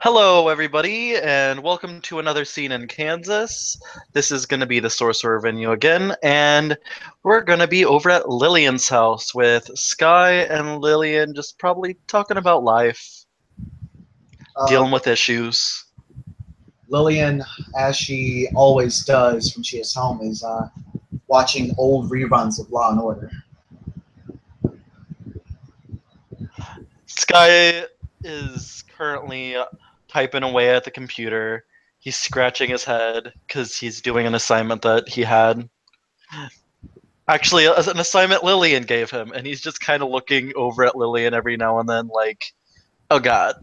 Hello, everybody, and welcome to another scene in Kansas. This is going to be the Sorcerer venue again, and we're going to be over at Lillian's house with Sky and Lillian just probably talking about life, Uh, dealing with issues. Lillian, as she always does when she is home, is watching old reruns of Law and Order. Sky is currently typing away at the computer. He's scratching his head because he's doing an assignment that he had. Actually, an assignment Lillian gave him, and he's just kind of looking over at Lillian every now and then, like, oh god.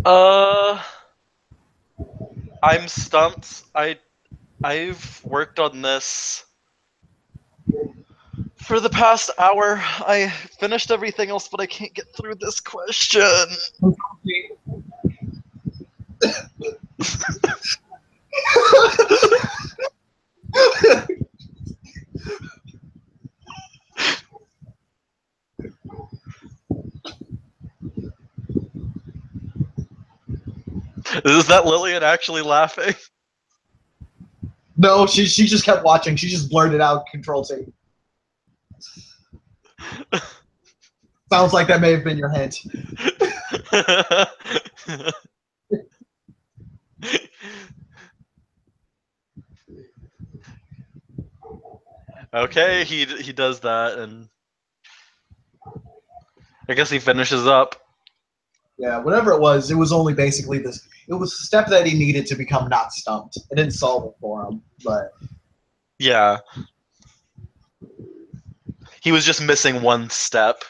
uh, I'm stumped. I've worked on this for the past hour. I finished everything else, but I can't get through this question. Is that Lillian actually laughing? No, she just kept watching. She just blurted out Control T. Sounds like that may have been your hint. Okay, he does that, and I guess he finishes up. Yeah, whatever it was only basically this. It was the step that he needed to become not stumped. It didn't solve it for him, but Yeah, he was just missing one step.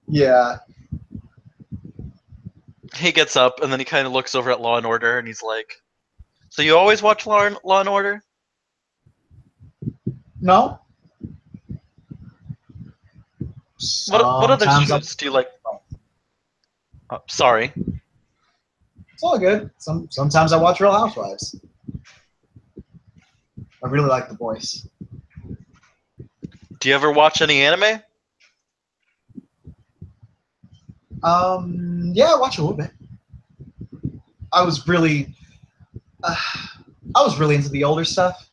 yeah. He gets up, and then he kind of looks over at Law and Order, and he's like, "So you always watch Law and Order?" No. What other Sometimes shows do you like? Oh, sorry. it's all good. Sometimes I watch Real Housewives. I really like the voice. Do you ever watch any anime? Yeah, I watch a little bit. I was really, uh, I was really into the older stuff.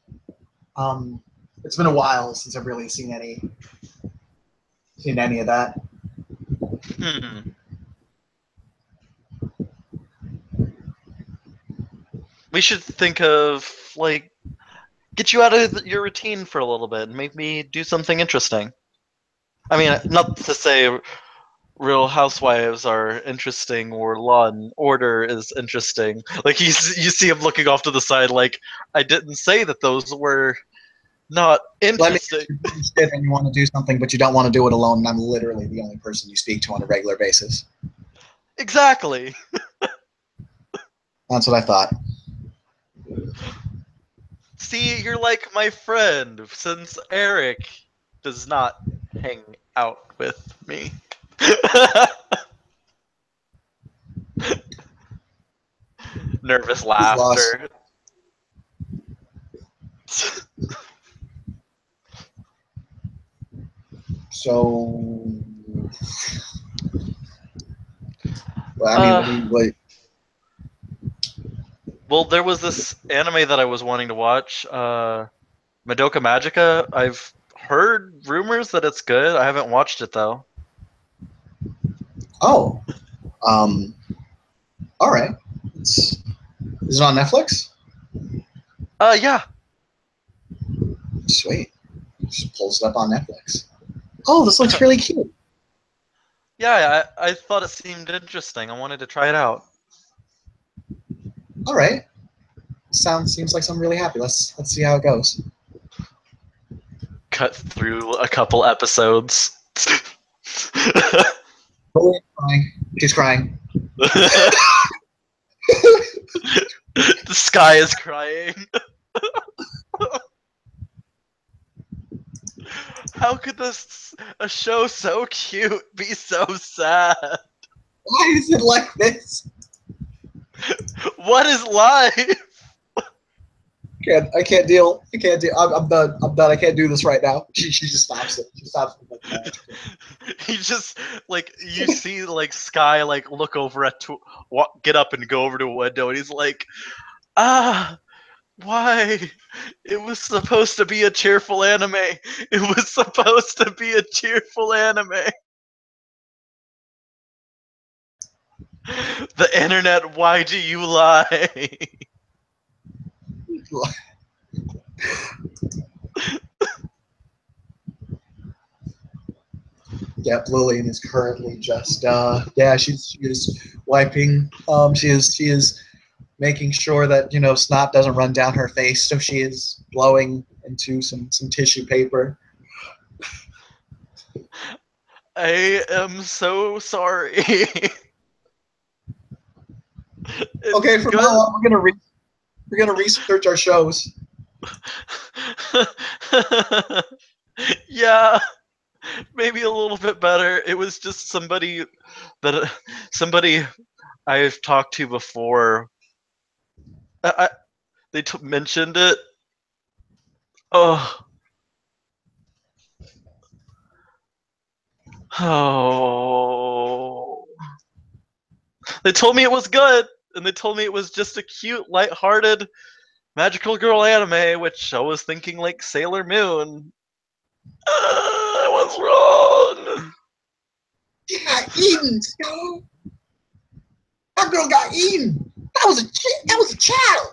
It's been a while since I've really seen any of that. Hmm. We should think of like get you out of your routine for a little bit and make me do something interesting. I mean, not to say Real Housewives are interesting or Law and Order is interesting. Like you see him looking off to the side, like I didn't say that those were not Let me interesting. you're interested and you want to do something, but you don't want to do it alone. And I'm literally the only person you speak to on a regular basis. Exactly. That's what I thought. See, you're like my friend since Eric does not hang out with me. Nervous He's lost. laughter. So, well, I mean, Well, there was this anime that I was wanting to watch, Madoka Magica. I've heard rumors that it's good. I haven't watched it though. oh, um, all right. Is it on Netflix? Yeah, Sweet. Just pulls it up on Netflix. Oh, this looks really cute. yeah. I thought it seemed interesting. I wanted to try it out. All right. Seems like I'm really happy. Let's see how it goes. Cut through a couple episodes. Lily crying. She's crying. The sky is crying. How could a show so cute be so sad? Why is it like this? What is life? I can't deal. I can't deal. I'm done. I'm done. I can't do this right now. She just stops it. She stops it. Like, He just like you see like Sky like look over get up and go over to a window, and he's like, ah, why? It was supposed to be a cheerful anime. It was supposed to be a cheerful anime. The internet, why do you lie? Yeah, Lillian is currently just she's wiping. She is making sure that snot doesn't run down her face. So she is blowing into some tissue paper. I am so sorry. Okay, It's from now good. on we're gonna research our shows. Yeah, maybe a little bit better. It was just that somebody I've talked to before. They mentioned it. Oh, oh. They told me it was good, and they told me it was just a cute, light-hearted magical girl anime, which I was thinking like Sailor Moon. I was wrong. She got eaten, Scott. That girl got eaten. That was a child.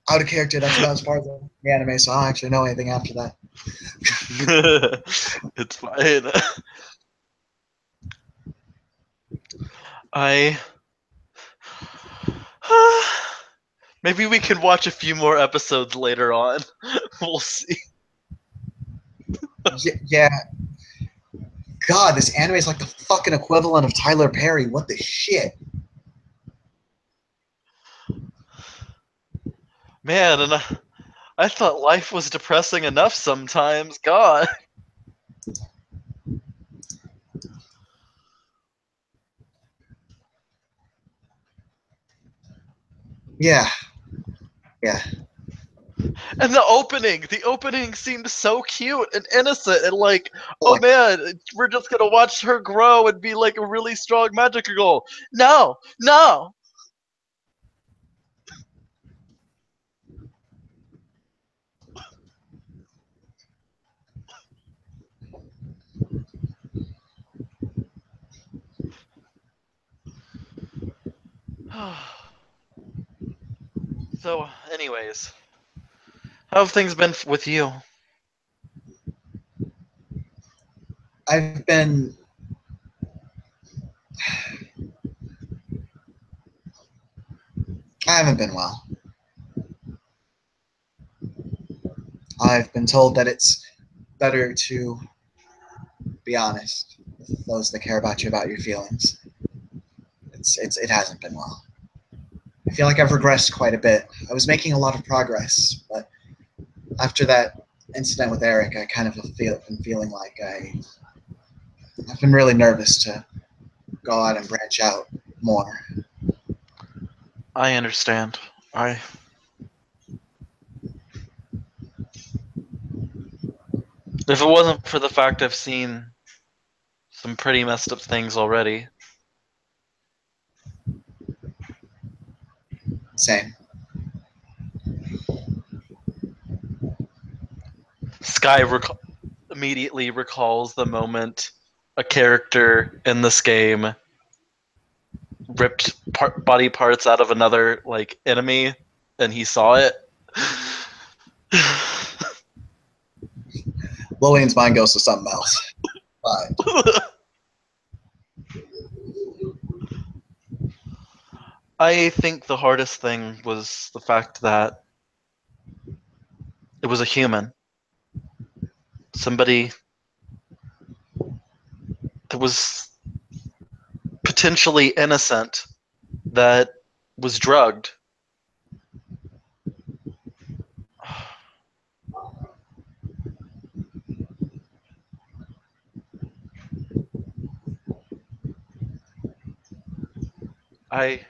Out of character. That's about as far as the anime, so I don't actually know anything after that. It's fine. I maybe we can watch a few more episodes later on. We'll see. Yeah. God, this anime is like the fucking equivalent of Tyler Perry. What the shit? Man, and I thought life was depressing enough sometimes. God. Yeah. Yeah. And the opening seemed so cute and innocent and like, oh Like, man, we're just gonna watch her grow and be like a really strong magic girl. No, no. So, anyways, how have things been with you? I've been. I haven't been well. I've been told that it's better to be honest with those that care about you about your feelings. It hasn't been well. I feel like I've regressed quite a bit. I was making a lot of progress, but after that incident with Eric, I kind of been feeling like I've been really nervous to go out and branch out more. I understand. I If it wasn't for the fact I've seen some pretty messed up things already. Same. Sky immediately recalls the moment a character in this game ripped body parts out of another like enemy, and he saw it. Lillian's mind goes to something else. But I think the hardest thing was the fact that it was a human, somebody that was potentially innocent, that was drugged. I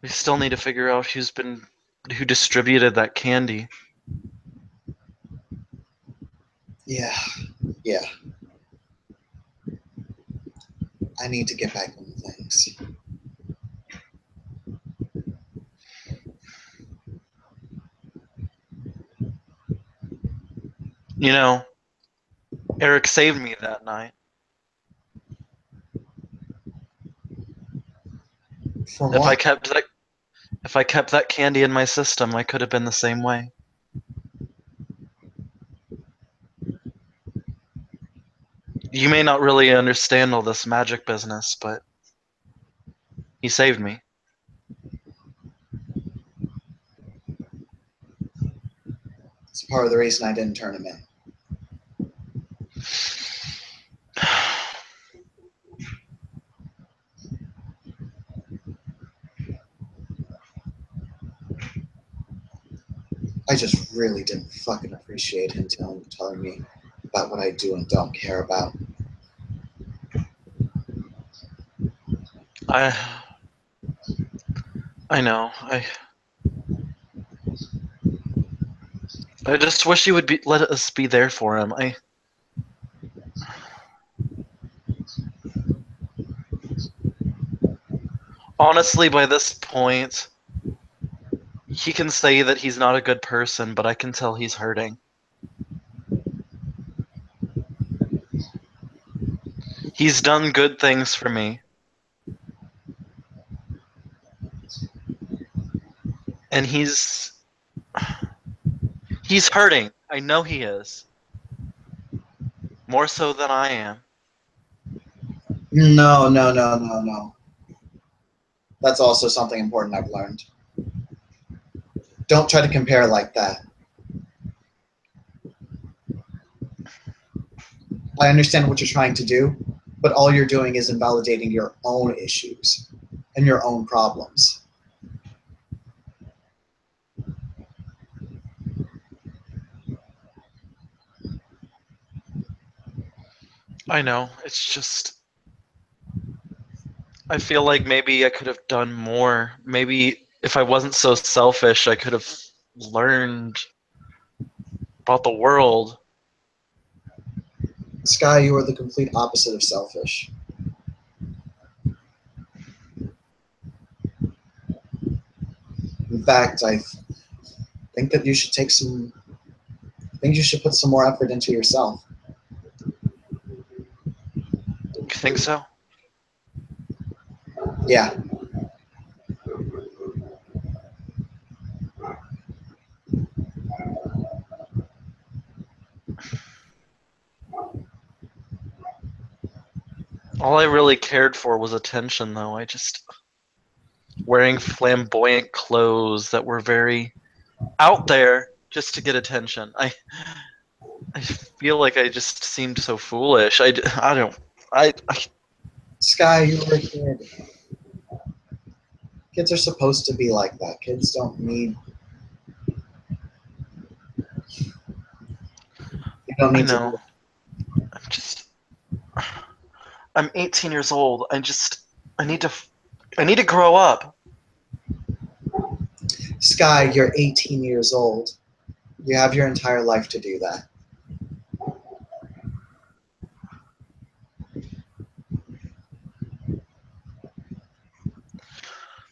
we still need to figure out who distributed that candy. Yeah, yeah. I need to get back on things. You know, Eric saved me that night. From If I what? kept that if I kept that candy in my system, I could have been the same way. You may not really understand all this magic business, but he saved me. It's part of the reason I didn't turn him in. I just really didn't fucking appreciate him telling me about what I do and don't care about. I I know. I just wish he would let us be there for him. I honestly, by this point, he can say that he's not a good person, but I can tell he's hurting. He's done good things for me, and he's hurting. I know he is. More so than I am. No, no, no, no, no. That's also something important I've learned. Don't try to compare like that. I understand what you're trying to do, but all you're doing is invalidating your own issues and your own problems. I know. It's just I feel like maybe I could have done more. Maybe if I wasn't so selfish, I could have learned about the world. Sky, you are the complete opposite of selfish. In fact, I think that you should take some. I think you should put some more effort into yourself. You think so? Yeah, All I really cared for was attention, though. I just wearing flamboyant clothes that were very out there just to get attention. I feel like I just seemed so foolish. I don't. I Sky, you were a kid. Kids are supposed to be like that. Kids don't need. You don't I need to know. be. I'm just. I'm 18 years old. I need to. I need to grow up. Sky, you're 18 years old. You have your entire life to do that.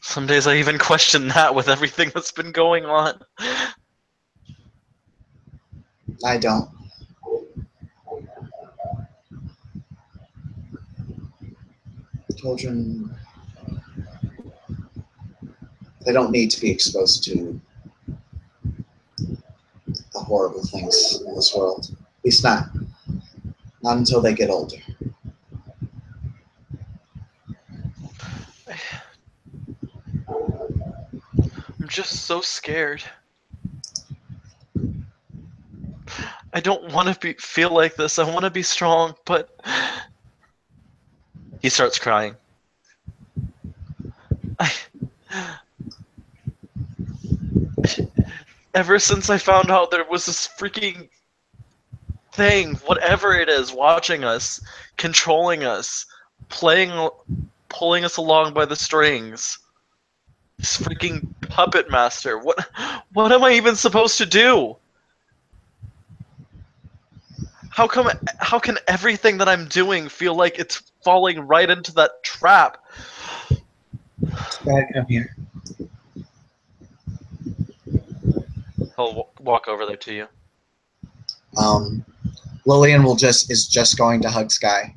Some days I even question that with everything that's been going on. I don't. Children, they don't need to be exposed to the horrible things in this world. At least not until they get older. I'm just so scared. I don't want to feel like this. I want to be strong, but he starts crying. I, ever since I found out there was this freaking thing, whatever it is, watching us, controlling us, pulling us along by the strings. This freaking puppet master. What am I even supposed to do? How can everything that I'm doing feel like it's falling right into that trap? Dad, come here. He'll walk over there to you. Lillian is just going to hug Sky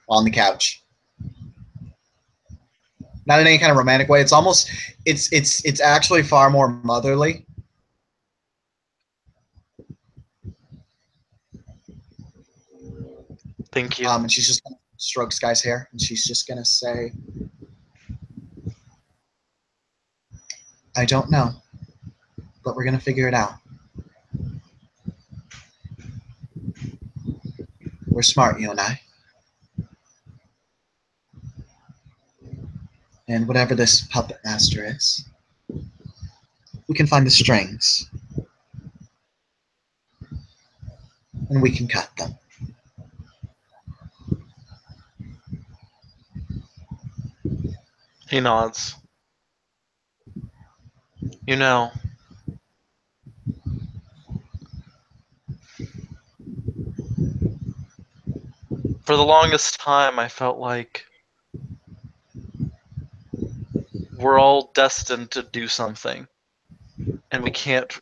on the couch. Not in any kind of romantic way. It's almost it's actually far more motherly. Thank you. And she's just gonna stroke Sky's hair, and she's just gonna say, "I don't know, but we're gonna figure it out. We're smart, you and I. And whatever this puppet master is, we can find the strings, and we can cut them." He nods. You know, for the longest time, I felt like we're all destined to do something, and we can't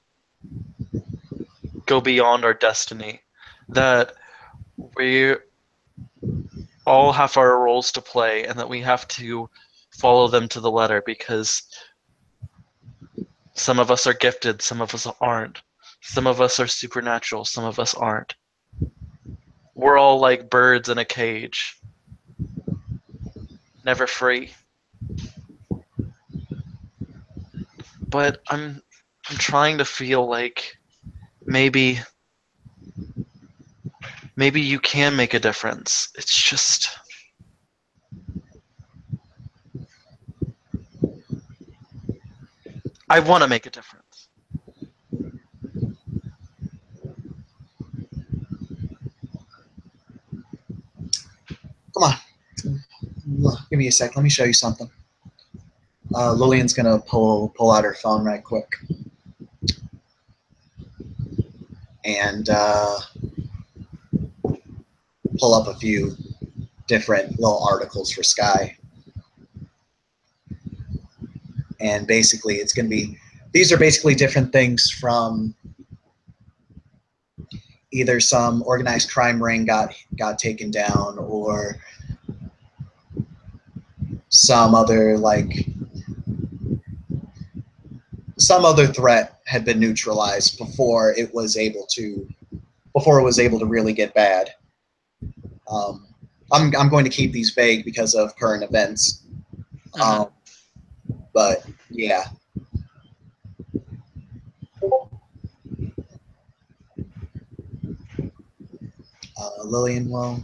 go beyond our destiny. That we all have our roles to play, and that we have to follow them to the letter because some of us are gifted, some of us aren't. Some of us are supernatural, some of us aren't. We're all like birds in a cage, never free. But I'm trying to feel like maybe you can make a difference. It's just I want to make a difference. Come on, give me a sec. Let me show you something. Lillian's gonna pull out her phone right quick, and pull up a few different little articles for Sky. And basically, it's going to be, these are basically different things from either some organized crime ring got taken down, or some other threat had been neutralized before it was able to really get bad. I'm going to keep these vague because of current events. But yeah. Lillian will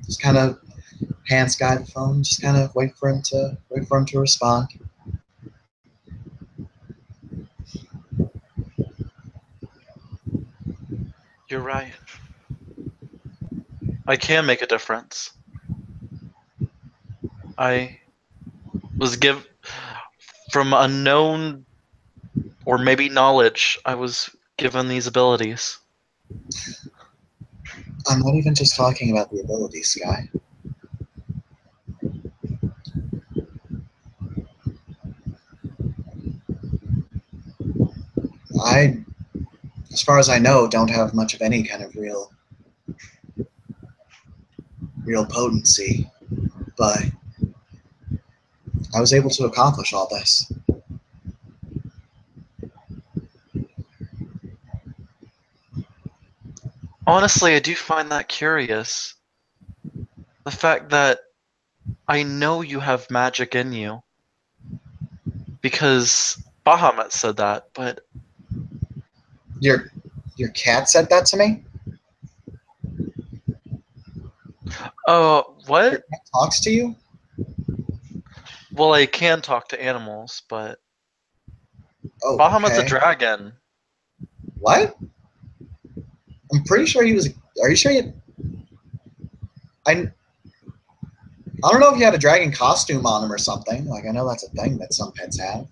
just kind of hand Sky the phone, just kind of wait for him to respond. You're right. I can make a difference. I was from unknown or maybe knowledge, I was given these abilities. I'm not even just talking about the abilities, Sky. I, as far as I know, don't have much of any kind of real potency, but I was able to accomplish all this. Honestly, I do find that curious. The fact that I know you have magic in you. Because Bahamut said that, but Your cat said that to me? oh, Your what? cat talks to you? Well, I can talk to animals, but Oh, Bahamut's a okay. dragon. What? I'm pretty sure he was. Are you sure you? I don't know if he had a dragon costume on him or something. Like I know that's a thing that some pets have.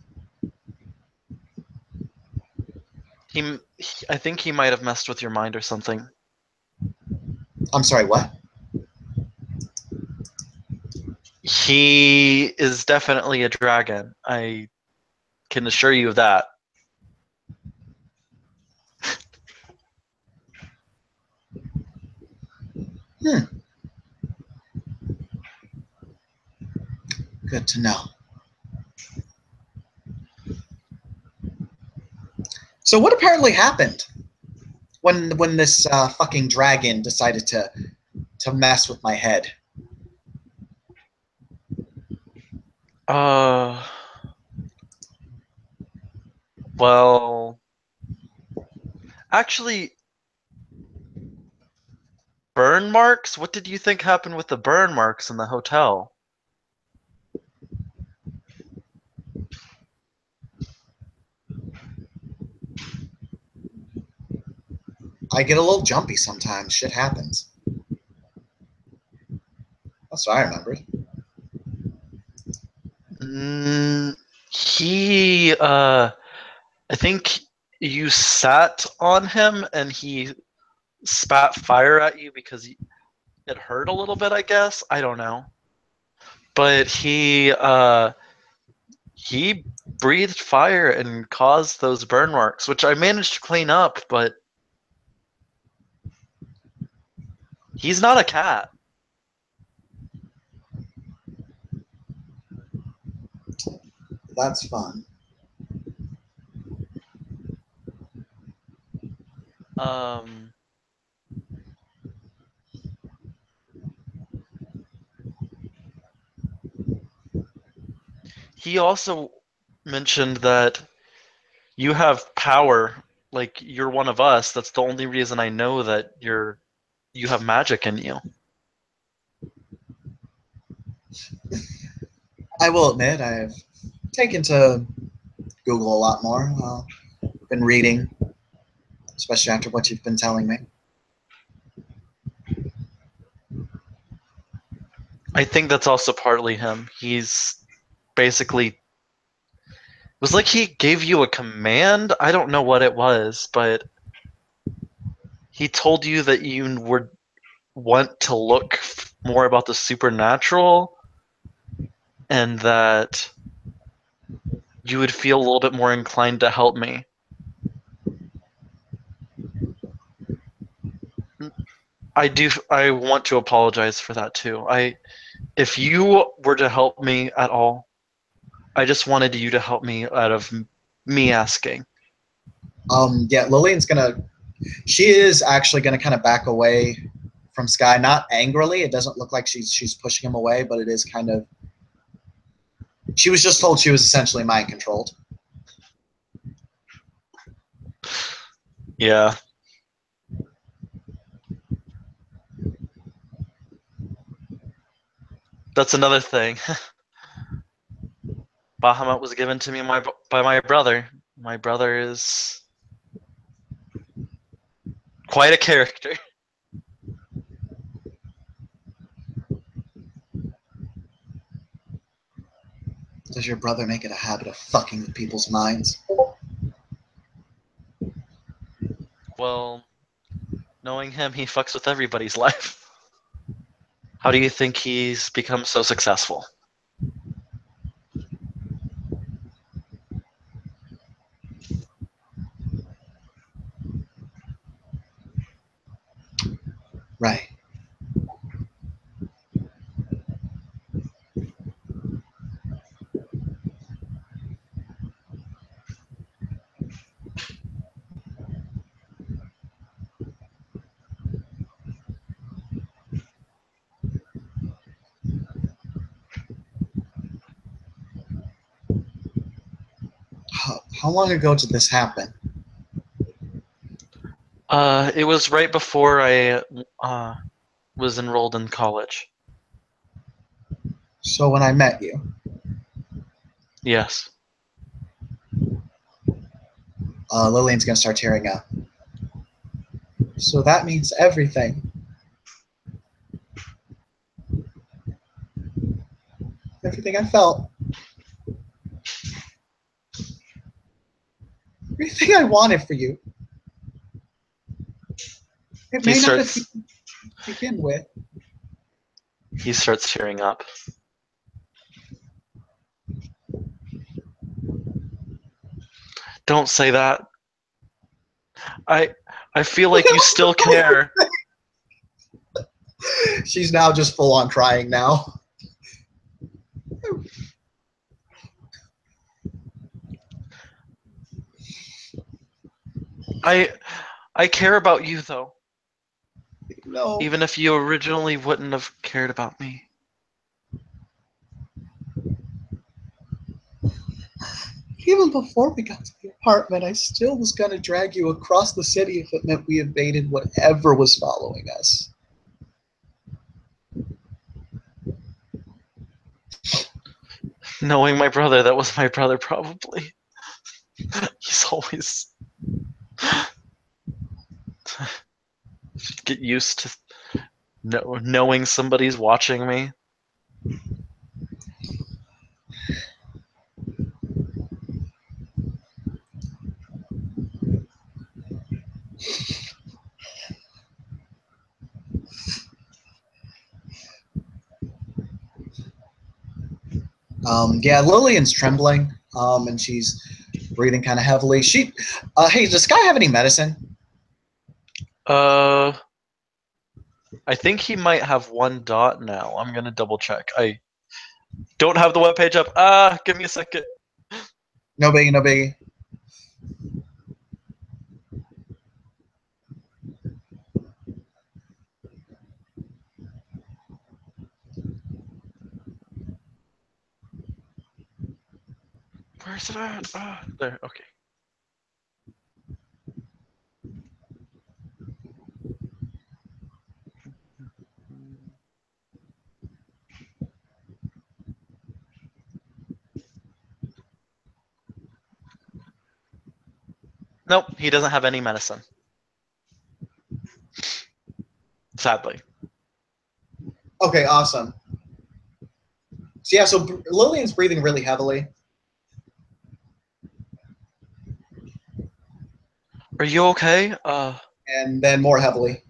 I think he might have messed with your mind or something. I'm sorry. What? He is definitely a dragon. I can assure you of that. Hmm. Good to know. So what apparently happened when this fucking dragon decided to mess with my head? Uh, well, actually, burn marks? What did you think happened with the burn marks in the hotel? I get a little jumpy sometimes. Shit happens. That's what I remembered. Mm, I think you sat on him and he spat fire at you because it hurt a little bit, I guess. I don't know. But he breathed fire and caused those burn marks, which I managed to clean up, but he's not a cat. That's fun. Um, he also mentioned that you have power, like you're one of us. That's the only reason I know that you have magic in you. I will admit I've taken to Google a lot more. Been reading, especially after what you've been telling me. I think that's also partly him. He's basically it was like he gave you a command. I don't know what it was, but he told you that you would want to look more about the supernatural and that you would feel a little bit more inclined to help me. I want to apologize for that too. If you were to help me at all, I just wanted you to help me out of me asking. Yeah, Lillian's gonna. She is actually gonna kind of back away from Sky, not angrily. It doesn't look like she's pushing him away, but it is kind of. She was just told she was essentially mind controlled. Yeah, that's another thing. Bahamut was given to me by my brother. My brother is quite a character. Does your brother make it a habit of fucking with people's minds? Well, knowing him, he fucks with everybody's life. How do you think he's become so successful? Right. How long ago did this happen? It was right before I was enrolled in college. So when I met you, Yes. Lillian's gonna start tearing up. So that means everything. Everything I felt. Everything I wanted for you. It may not have begin with. He starts tearing up. Don't say that. I feel like you still care. She's now just full on crying now. I care about you though. No. Even if you originally wouldn't have cared about me. Even before we got to the apartment, I still was gonna drag you across the city if it meant we evaded whatever was following us. Knowing my brother, that was my brother probably. He's always get used to knowing somebody's watching me. Yeah, Lillian's trembling, and she's breathing kind of heavily. Hey, does Sky have any medicine? I think he might have 1 dot now. I'm gonna double check. I don't have the webpage up. Give me a second. No biggie, no biggie. Where's it at? There. Okay. Nope, he doesn't have any medicine. Sadly. Okay, awesome. So yeah, so Lillian's breathing really heavily. Are you okay? And then more heavily.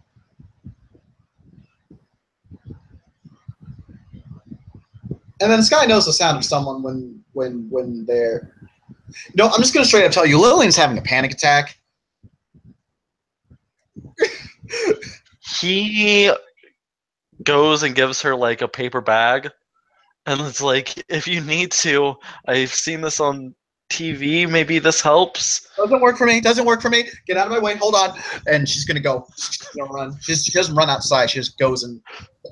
And then Sky knows the sound of someone when they're. No, I'm just gonna straight up tell you, Lillian's having a panic attack. He goes and gives her like a paper bag, and it's like, if you need to, I've seen this on TV. Maybe this helps. Doesn't work for me. Doesn't work for me. Get out of my way. Hold on. And she's gonna go. She's gonna run. She doesn't run outside. She just goes and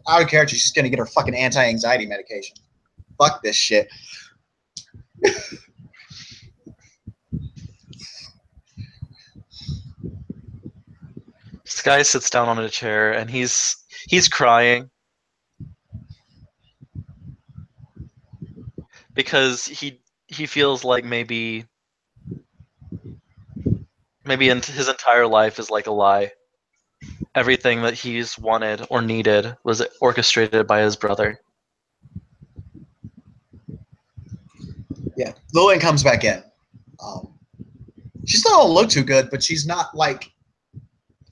out of character. She's gonna get her fucking anti-anxiety medication. Fuck this shit. Sky sits down on a chair and he's crying because he feels like maybe his entire life is like a lie. Everything that he's wanted or needed was orchestrated by his brother. Yeah, Lillian comes back in. She still don't look too good, but she's not like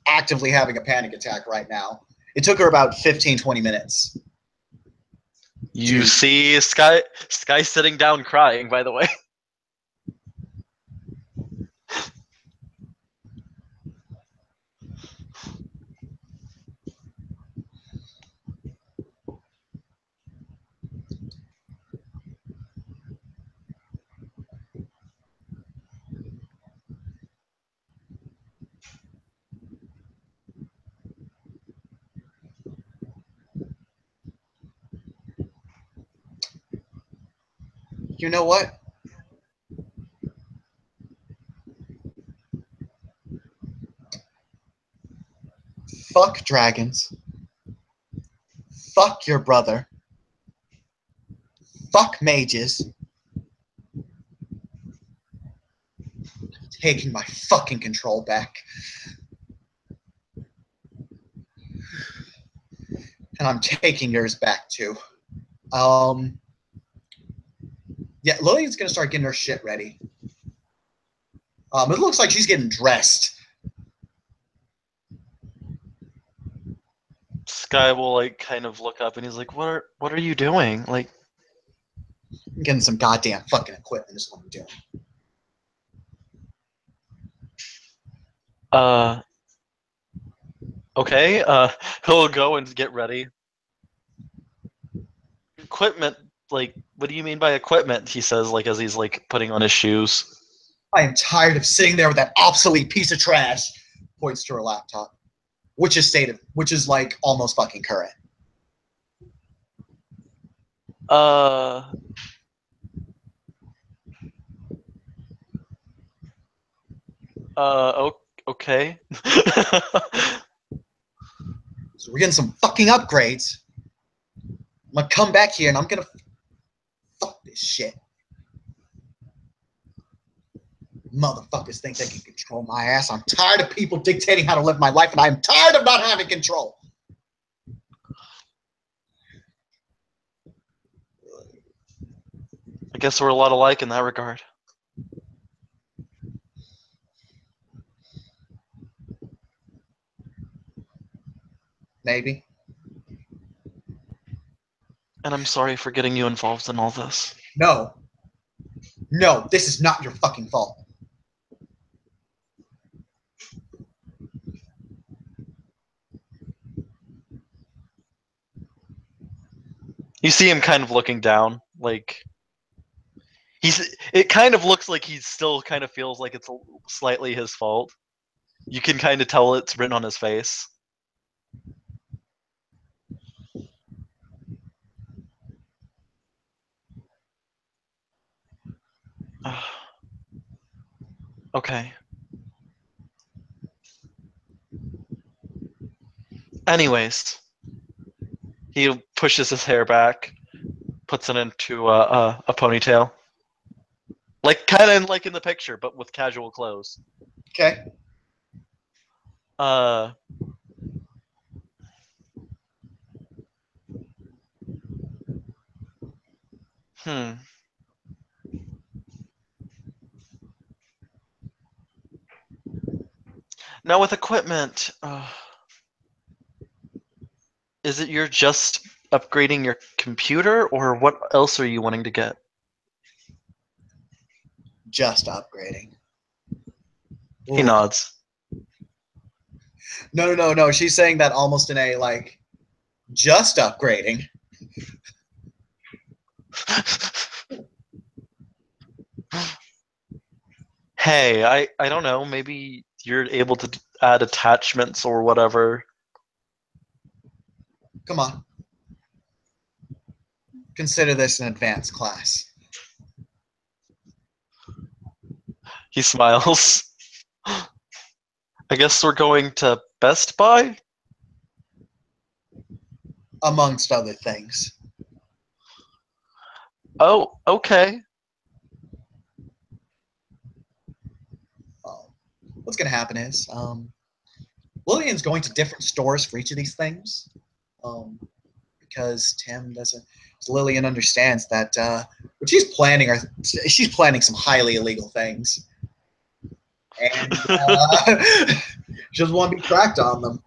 actively having a panic attack right now. It took her about 15, 20 minutes. You see Sky sitting down crying, by the way. You know what? Fuck dragons. Fuck your brother. Fuck mages. taking my fucking control back. And I'm taking yours back too. Yeah, Lillian's gonna start getting her shit ready. It looks like she's getting dressed. Sky will like kind of look up and he's like, what are you doing? Like, I'm getting some goddamn fucking equipment is what I'm doing. Okay, he'll go and get ready. Equipment, like, what do you mean by equipment? He says, like, as he's like putting on his shoes. I am tired of sitting there with that obsolete piece of trash. Points to her laptop, which is like almost fucking current. Okay. So we're getting some fucking upgrades. I'm gonna come back here and I'm gonna fuck this shit. Motherfuckers think they can control my ass. I'm tired of people dictating how to live my life, and I'm tired of not having control. I guess we're a lot alike in that regard. Maybe. And I'm sorry for getting you involved in all this. No. No, this is not your fucking fault. You see him kind of looking down, like it kind of looks like he still kind of feels like it's slightly his fault. You can kind of tell it's written on his face. Okay. Anyways, he pushes his hair back, puts it into a ponytail, like kind of like in the picture, but with casual clothes. Okay. Hmm. Now with equipment, is it you're just upgrading your computer, or what else are you wanting to get? Just upgrading. He nods. No. She's saying that almost in a like, just upgrading. Hey, I don't know. Maybe you're able to add attachments or whatever. Come on. Consider this an advanced class. He smiles. I guess we're going to Best Buy? Amongst other things. Oh, okay. What's going to happen is Lillian's going to different stores for each of these things because Tim doesn't. Lillian understands that what she's planning some highly illegal things, and she doesn't want to be tracked on them.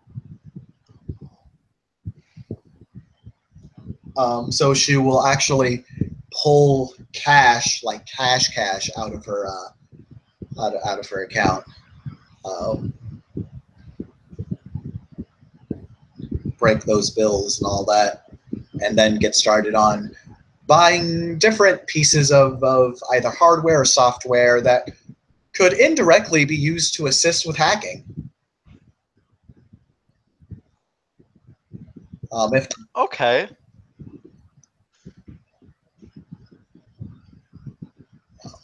So she will actually pull cash, like cash, out of her out of her account. Break those bills and all that, and then get started on buying different pieces of either hardware or software that could indirectly be used to assist with hacking. If Okay.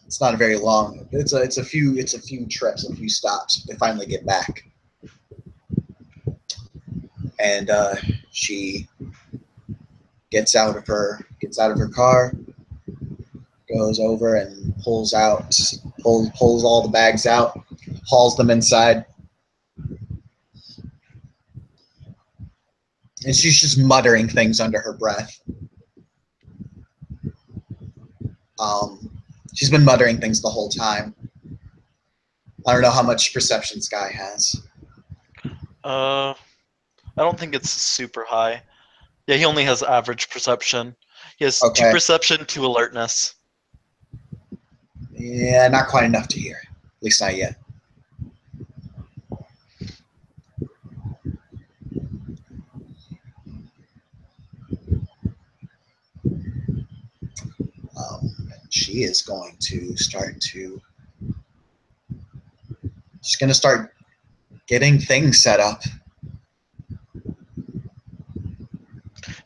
it's not a very long, it's a few trips, a few stops. They finally get back, and she gets out of her car, goes over and pulls all the bags out, hauls them inside. And she's just muttering things under her breath. She's been muttering things the whole time. I don't know how much perception Sky has. I don't think it's super high. Yeah, he only has average perception. He has 2 Okay. perception, 2 alertness. Yeah, not quite enough to hear. At least not yet. She is going to start to... She's going to start getting things set up.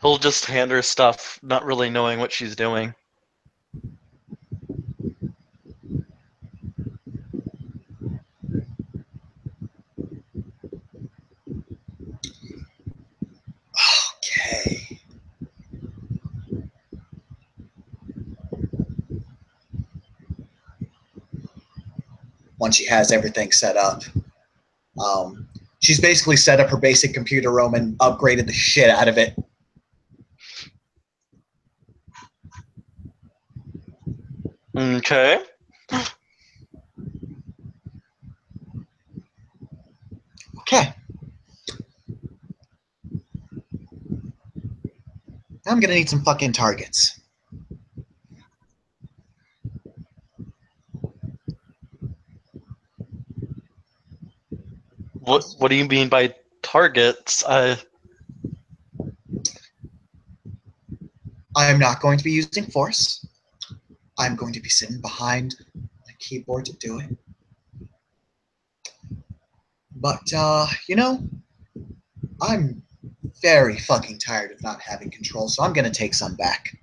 He'll just hand her stuff, not really knowing what she's doing. Okay. Once she has everything set up, she's basically set up her basic computer room and upgraded the shit out of it. Okay. Okay. Now I'm gonna need some fucking targets. What do you mean by targets? I'm not going to be using force. I'm going to be sitting behind the keyboard to do it. But, you know, I'm very fucking tired of not having control, so I'm going to take some back.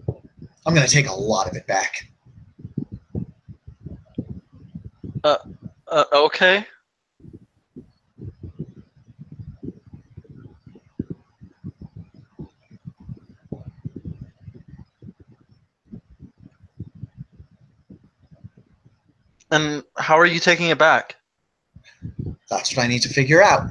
I'm going to take a lot of it back. Okay. And how are you taking it back? That's what I need to figure out.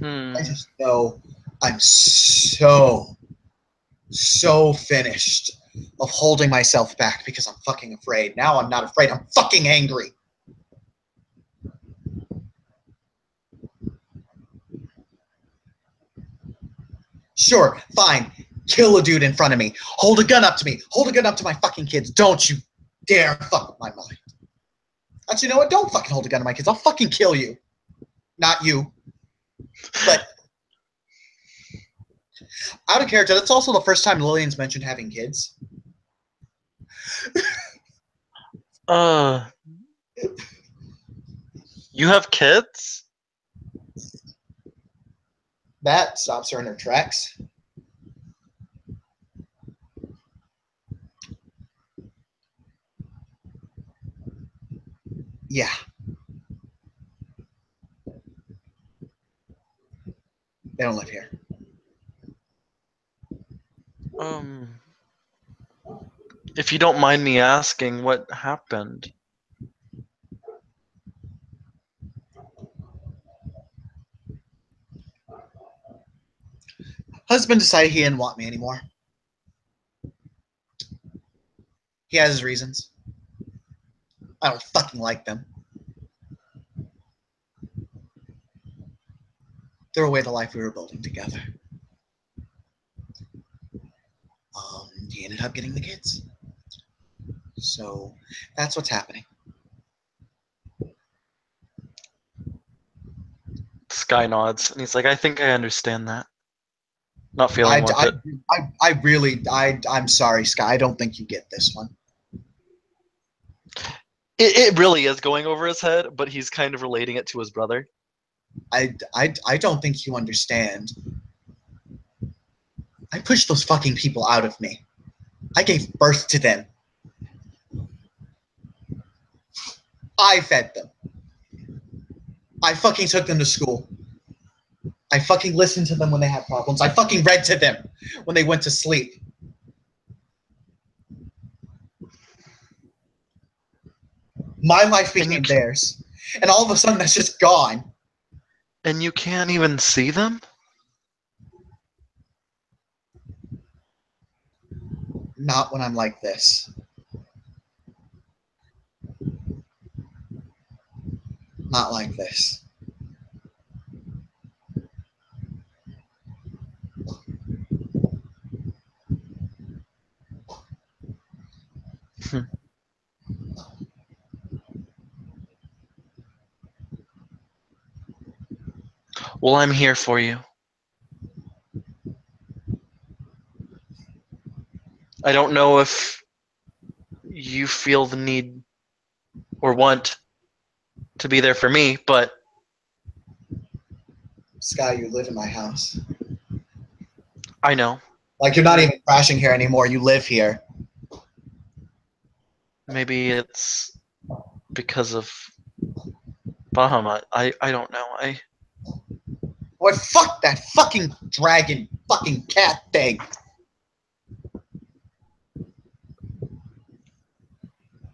I just know I'm so finished of holding myself back because I'm fucking afraid. Now I'm not afraid, I'm fucking angry. Sure, fine. Kill a dude in front of me. Hold a gun up to me. Hold a gun up to my fucking kids. Don't you dare fuck with my mind. Actually, you know what? Don't fucking hold a gun to my kids. I'll fucking kill you. Not you. But out of character, that's also the first time Lillian's mentioned having kids. You have kids? That stops her in her tracks. Yeah. They don't live here. If you don't mind me asking, what happened? Husband decided he didn't want me anymore. He has his reasons. I don't fucking like them. Throw away the life we were building together. He ended up getting the kids. So that's what's happening. Sky nods, and he's like, I think I understand that. Not feeling with it. I'm sorry, Sky. I don't think you get this one. It really is going over his head, but he's kind of relating it to his brother. I don't think you understand. I pushed those fucking people out of me. I gave birth to them. I fed them. I fucking took them to school. I fucking listened to them when they had problems. I fucking read to them when they went to sleep. My life became theirs. And all of a sudden, that's just gone. And you can't even see them? Not when I'm like this. Not like this. Well, I'm here for you. I don't know if you feel the need or want to be there for me, but Sky, you live in my house. I know. Like, you're not even crashing here anymore. You live here. Maybe it's because of Bahamut. I don't know. Boy, fuck that fucking dragon fucking cat thing.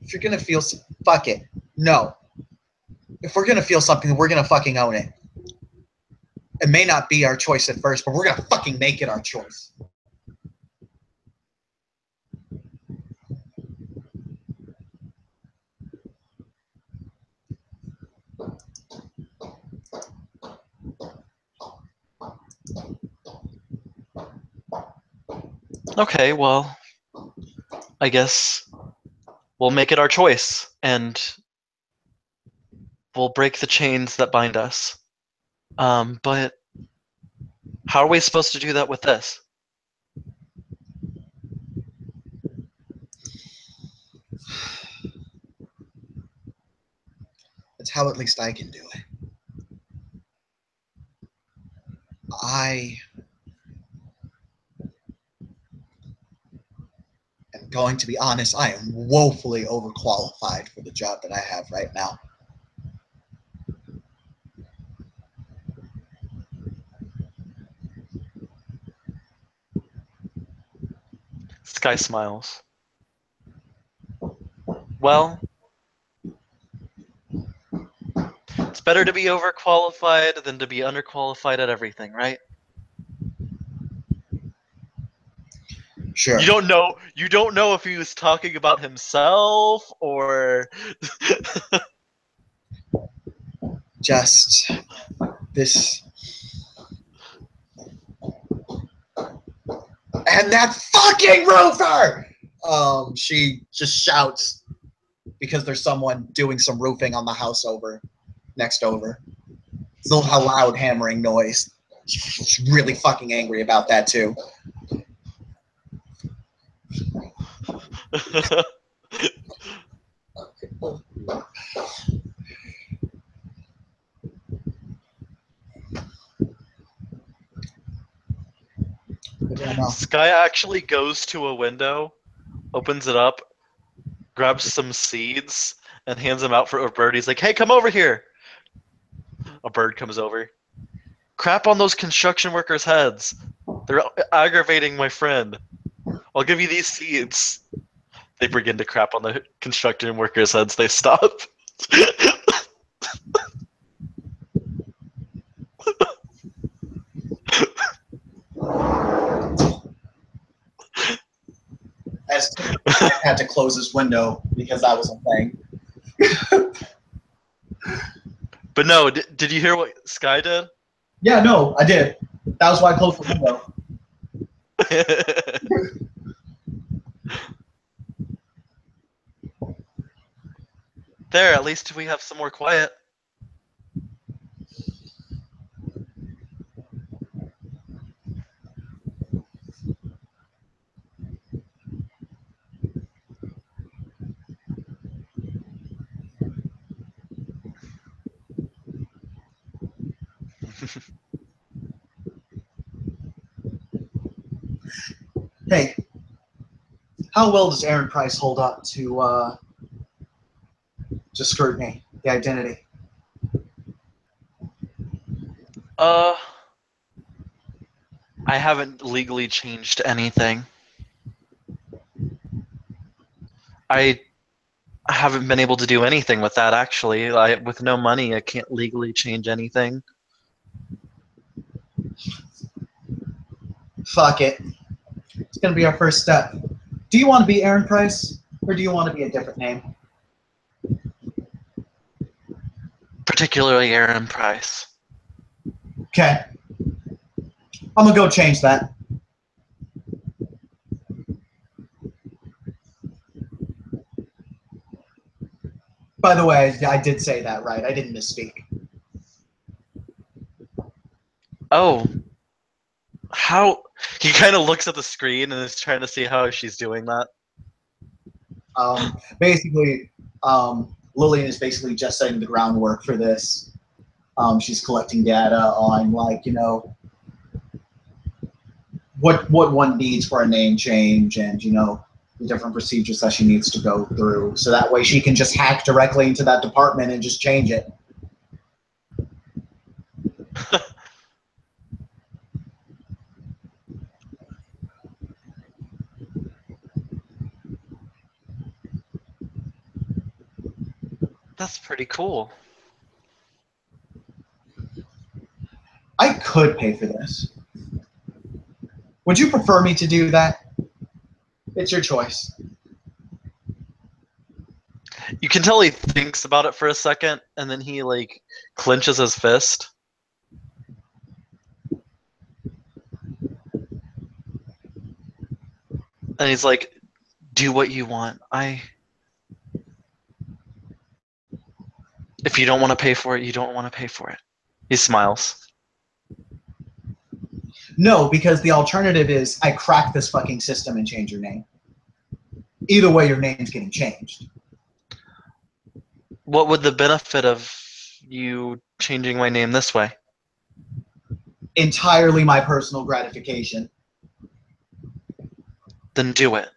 If you're gonna feel fuck it. No. If we're gonna feel something, we're gonna fucking own it. It may not be our choice at first, but we're gonna fucking make it our choice. Okay, well, I guess we'll make it our choice and we'll break the chains that bind us. But how are we supposed to do that with this? That's how at least I can do it. I am going to be honest, I am woefully overqualified for the job that I have right now. Sky smiles. Well, it's better to be overqualified than to be underqualified at everything, right? Sure. You don't know if he was talking about himself or Just this. And that fucking roofer! She just shouts because there's someone doing some roofing on the house next over. It's a little loud hammering noise. She's really fucking angry about that too. Sky actually goes to a window, opens it up, grabs some seeds, and hands them out for a bird. He's like, "Hey, come over here." A bird comes over. Crap on those construction workers' heads. They're aggravating my friend. I'll give you these seeds. They begin to crap on the construction workers' heads. They stop. As I had to close his window because that was a thing. But no, did you hear what Sky did? Yeah, no, I did. That was why I closed the window. There, at least we have some more quiet. Hey, how well does Aaron Price hold up to scrutiny, the identity? Uh, I haven't legally changed anything. I haven't been able to do anything with that, actually. With no money, I can't legally change anything. Fuck it. It's gonna be our first step. Do you want to be Aaron Price, or do you want to be a different name? Particularly Aaron Price. Okay. I'm gonna go change that. By the way, I did say that right. I didn't misspeak. Oh, how? He kind of looks at the screen and is trying to see how she's doing that. Basically, Lillian is basically just setting the groundwork for this. She's collecting data on, like, you know, what one needs for a name change, and, you know, the different procedures that she needs to go through, so that way she can just hack directly into that department and just change it. That's pretty cool. I could pay for this. Would you prefer me to do that? It's your choice. You can tell he thinks about it for a second, and then he like clenches his fist. And he's like, "Do what you want. If you don't want to pay for it, you don't want to pay for it." He smiles. No, because the alternative is I crack this fucking system and change your name. Either way, your name's getting changed. What would the benefit of you changing my name this way? Entirely my personal gratification. Then do it.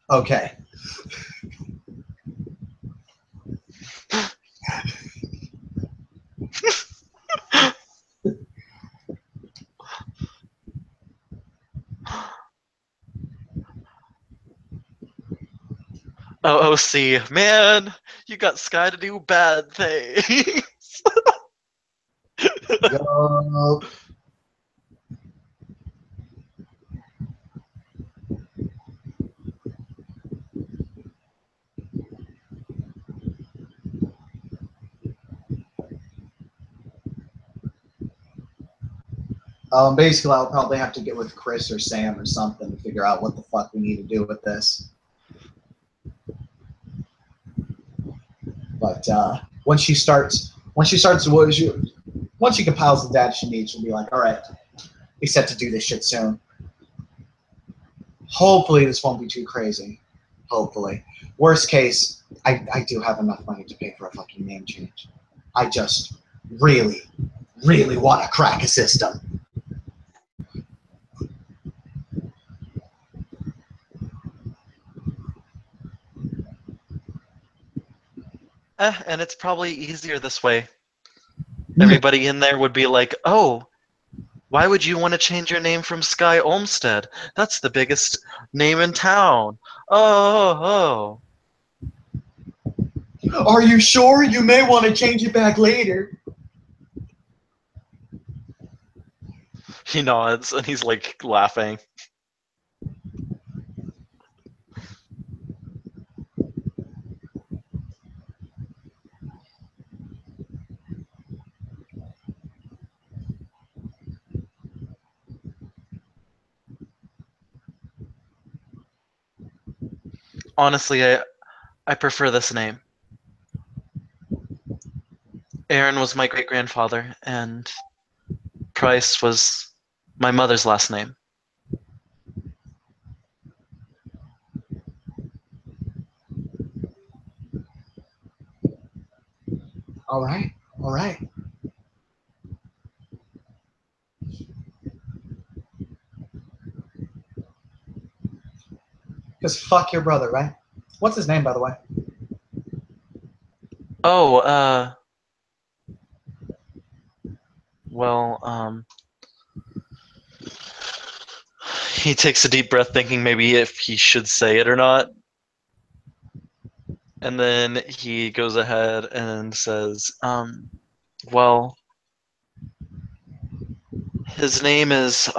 Okay. OOC, man, you got Sky to do bad things. Yup. Basically, I'll probably have to get with Chris or Sam or something to figure out what the fuck we need to do with this. But once she compiles the data she needs, she'll be like, all right, we set to do this shit soon. Hopefully, this won't be too crazy. Hopefully. Worst case, I do have enough money to pay for a fucking name change. I just really, really want to crack a system. And it's probably easier this way. Everybody in there would be like, "Oh, why would you want to change your name from Sky Olmsted? That's the biggest name in town." Oh. Are you sure? You may want to change it back later. He nods and he's like laughing. Honestly, I prefer this name. Aaron was my great grandfather, and Price was my mother's last name. All right. All right. Because fuck your brother, right? What's his name, by the way? Oh, well, He takes a deep breath, thinking maybe if he should say it or not. And then he goes ahead and says, well, his name is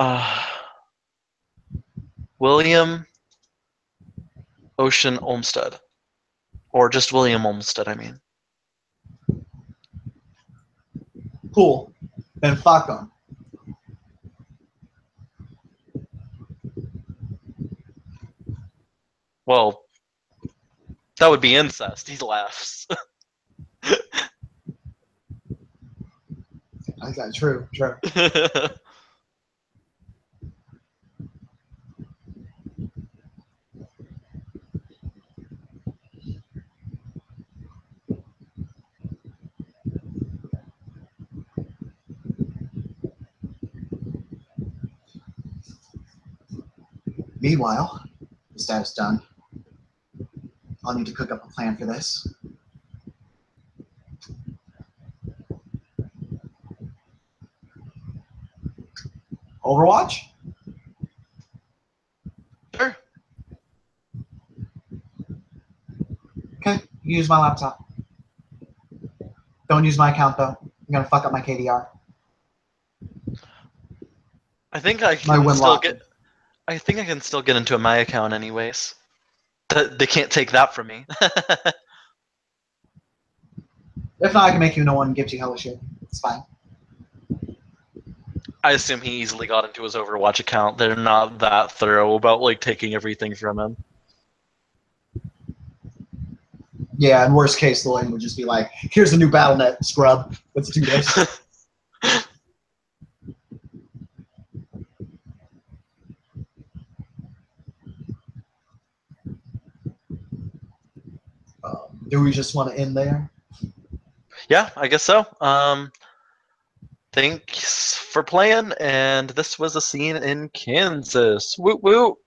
William Ocean Olmsted. Or just William Olmsted, I mean. Cool. Then fuck him. Well, that would be incest. He laughs. Okay, true. Meanwhile, the status done. I'll need to cook up a plan for this. Overwatch? Sure. Okay, you use my laptop. Don't use my account though. I'm gonna fuck up my KDR. I think I My can win still loss. get. I think I can still get into my account anyways. They can't take that from me. If not, I can make you no one gives you hella shit. It's fine. I assume he easily got into his Overwatch account. They're not that thorough about like taking everything from him. Yeah, in worst case, the lane would just be like, here's the new BattleNet, scrub. Let's do this. Do we just want to end there? Yeah, I guess so. Thanks for playing, and this was a scene in Kansas. Woo woo.